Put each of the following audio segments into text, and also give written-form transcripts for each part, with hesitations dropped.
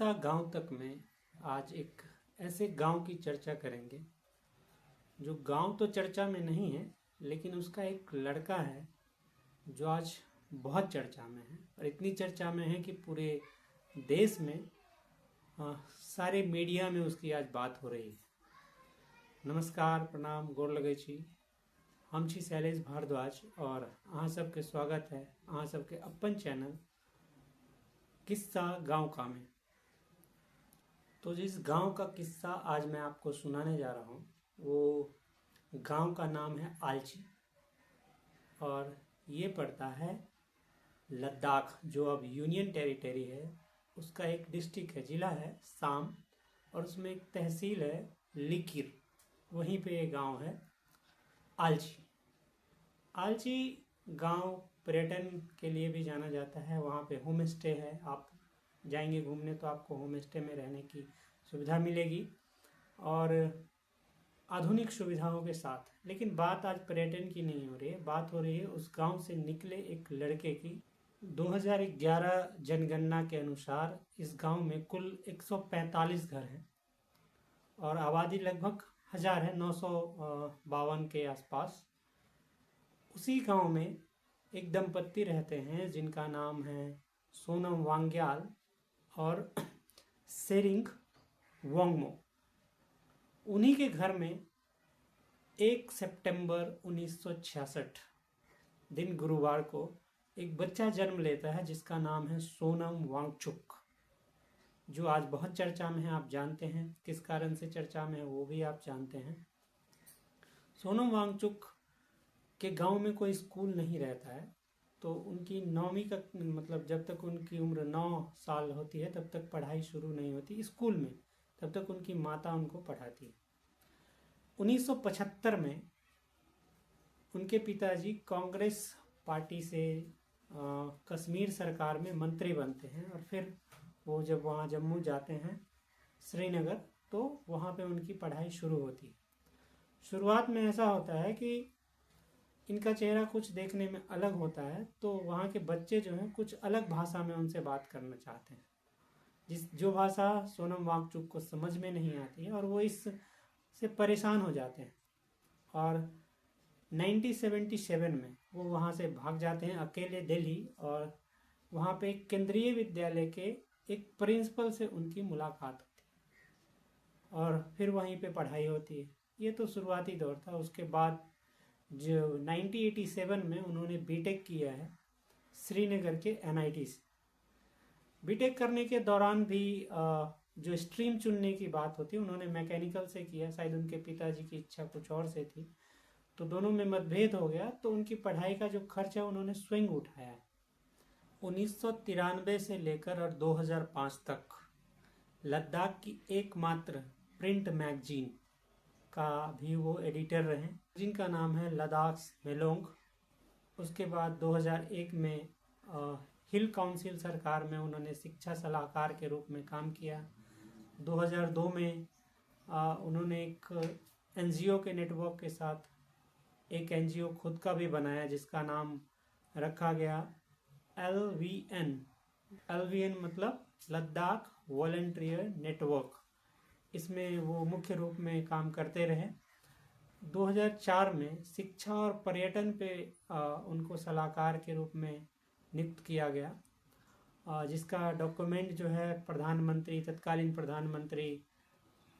किस्सा गांव तक में आज एक ऐसे गांव की चर्चा करेंगे जो गांव तो चर्चा में नहीं है, लेकिन उसका एक लड़का है जो आज बहुत चर्चा में है। और इतनी चर्चा में है कि पूरे देश में सारे मीडिया में उसकी आज बात हो रही है। नमस्कार, प्रणाम, गोर लगै छी। हम छी शैलेश भारद्वाज और अहाँ सबके स्वागत है अहाँ सबके अपन चैनल किस्सा गांव का में। तो जिस गांव का किस्सा आज मैं आपको सुनाने जा रहा हूँ वो गांव का नाम है आलची और ये पड़ता है लद्दाख, जो अब यूनियन टेरिटरी है। उसका एक डिस्ट्रिक्ट है, जिला है साम, और उसमें एक तहसील है लिकिर। वहीं पे ये गांव है आलची। आलची गांव पर्यटन के लिए भी जाना जाता है। वहाँ पे होम स्टे है, आप जाएंगे घूमने तो आपको होम स्टे में रहने की सुविधा मिलेगी और आधुनिक सुविधाओं के साथ। लेकिन बात आज पर्यटन की नहीं हो रही है, बात हो रही है उस गांव से निकले एक लड़के की। 2011 जनगणना के अनुसार इस गांव में कुल 145 घर हैं और आबादी लगभग 1000 है, 952 के आसपास। उसी गांव में एक दंपत्ति रहते हैं जिनका नाम है सोनम वांग्याल और सेरिंग वांगमो। उन्हीं के घर में 1 सितंबर 1966 दिन गुरुवार को एक बच्चा जन्म लेता है जिसका नाम है सोनम वांगचुक, जो आज बहुत चर्चा में है। आप जानते हैं किस कारण से चर्चा में है, वो भी आप जानते हैं। सोनम वांगचुक के गांव में कोई स्कूल नहीं रहता है, तो उनकी 9वीं का मतलब जब तक उनकी उम्र 9 साल होती है तब तक पढ़ाई शुरू नहीं होती स्कूल में, तब तक उनकी माता उनको पढ़ाती है। 1975 में उनके पिताजी कांग्रेस पार्टी से कश्मीर सरकार में मंत्री बनते हैं और फिर वो जब वहाँ जम्मू जाते हैं श्रीनगर, तो वहाँ पे उनकी पढ़ाई शुरू होती है। शुरुआत में ऐसा होता है कि इनका चेहरा कुछ देखने में अलग होता है, तो वहाँ के बच्चे जो हैं कुछ अलग भाषा में उनसे बात करना चाहते हैं, जो भाषा सोनम वांगचुक को समझ में नहीं आती है और वो इससे परेशान हो जाते हैं। और 1977 में वो वहाँ से भाग जाते हैं अकेले दिल्ली और वहाँ पे एक केंद्रीय विद्यालय के एक प्रिंसिपल से उनकी मुलाकात होती है और फिर वहीं पे पढ़ाई होती है। ये तो शुरुआती दौर था। उसके बाद जो 1987 में उन्होंने बीटेक किया है श्रीनगर के NIT से। बीटेक करने के दौरान भी जो स्ट्रीम चुनने की बात होती है, उन्होंने मैकेनिकल से किया, शायद उनके पिताजी की इच्छा कुछ और से थी, तो दोनों में मतभेद हो गया। तो उनकी पढ़ाई का जो खर्च है उन्होंने स्वयं उठाया है। 1993 से लेकर और 2005 तक लद्दाख की एकमात्र प्रिंट मैगजीन का भी वो एडिटर रहे, जिनका नाम है लद्दाख मेलोंग। उसके बाद 2001 में हिल काउंसिल सरकार में उन्होंने शिक्षा सलाहकार के रूप में काम किया। 2002 में उन्होंने एक NGO के नेटवर्क के साथ एक NGO खुद का भी बनाया जिसका नाम रखा गया LVN मतलब लद्दाख वॉलंटियर नेटवर्क। इसमें वो मुख्य रूप में काम करते रहे। 2004 में शिक्षा और पर्यटन पे उनको सलाहकार के रूप में नियुक्त किया गया, जिसका डॉक्यूमेंट जो है तत्कालीन प्रधानमंत्री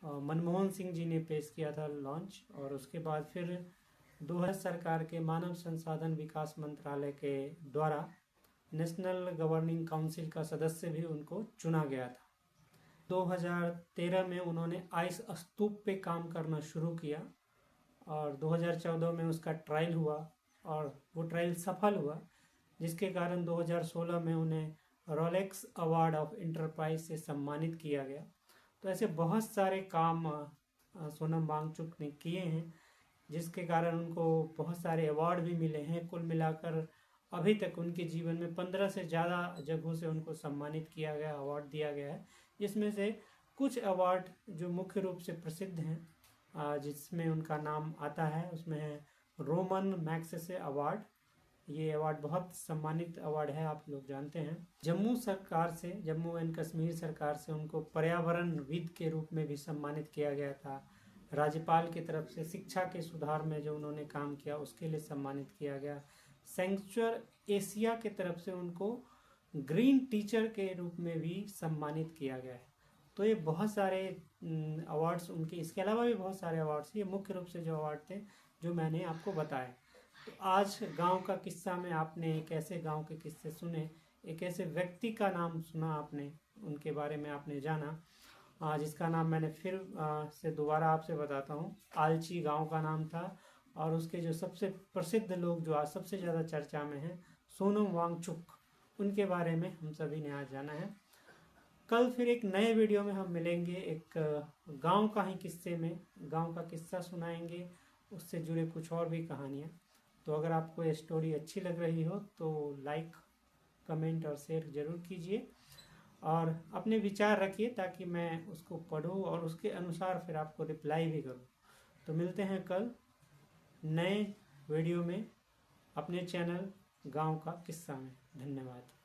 मनमोहन सिंह जी ने पेश किया था लॉन्च। और उसके बाद फिर 2000 सरकार के मानव संसाधन विकास मंत्रालय के द्वारा नेशनल गवर्निंग काउंसिल का सदस्य भी उनको चुना गया था। 2013 में उन्होंने आइस स्तूप पे काम करना शुरू किया और 2014 में उसका ट्रायल हुआ और वो ट्रायल सफल हुआ, जिसके कारण 2016 में उन्हें रोलेक्स अवार्ड ऑफ इंटरप्राइज से सम्मानित किया गया। तो ऐसे बहुत सारे काम सोनम वांगचुक ने किए हैं, जिसके कारण उनको बहुत सारे अवार्ड भी मिले हैं। कुल मिलाकर अभी तक उनके जीवन में 15 से ज़्यादा जगहों से उनको सम्मानित किया गया, अवार्ड दिया गया है। जिसमें से कुछ अवार्ड जो मुख्य रूप से प्रसिद्ध हैं जिसमें उनका नाम आता है, उसमें है रोमन मैग्सेसे अवार्ड, ये अवार्ड बहुत सम्मानित अवार्ड है, आप लोग जानते हैं। जम्मू सरकार से, जम्मू एंड कश्मीर सरकार से उनको पर्यावरणविद के रूप में भी सम्मानित किया गया था। राज्यपाल की तरफ से शिक्षा के सुधार में जो उन्होंने काम किया उसके लिए सम्मानित किया गया। सेंचुर एशिया की तरफ से उनको ग्रीन टीचर के रूप में भी सम्मानित किया गया है। तो ये बहुत सारे अवार्ड्स उनके, इसके अलावा भी बहुत सारे अवार्ड्स, ये मुख्य रूप से जो अवार्ड थे जो मैंने आपको बताए। तो आज गांव का किस्सा में आपने एक ऐसे गांव के किस्से सुने, एक ऐसे व्यक्ति का नाम सुना आपने, उनके बारे में आपने जाना, जिसका नाम मैंने फिर से दोबारा आपसे बताता हूँ। आलची गांव का नाम था और उसके जो सबसे प्रसिद्ध लोग जो आज सबसे ज़्यादा चर्चा में हैं, सोनम वांगचुक, उनके बारे में हम सभी ने आज जाना है। कल फिर एक नए वीडियो में हम मिलेंगे, एक गांव का ही किस्से में, गांव का किस्सा सुनाएंगे, उससे जुड़े कुछ और भी कहानियाँ। तो अगर आपको ये स्टोरी अच्छी लग रही हो तो लाइक, कमेंट और शेयर ज़रूर कीजिए और अपने विचार रखिए ताकि मैं उसको पढूं और उसके अनुसार फिर आपको रिप्लाई भी करूं। तो मिलते हैं कल नए वीडियो में अपने चैनल गांव का किस्सा में। धन्यवाद।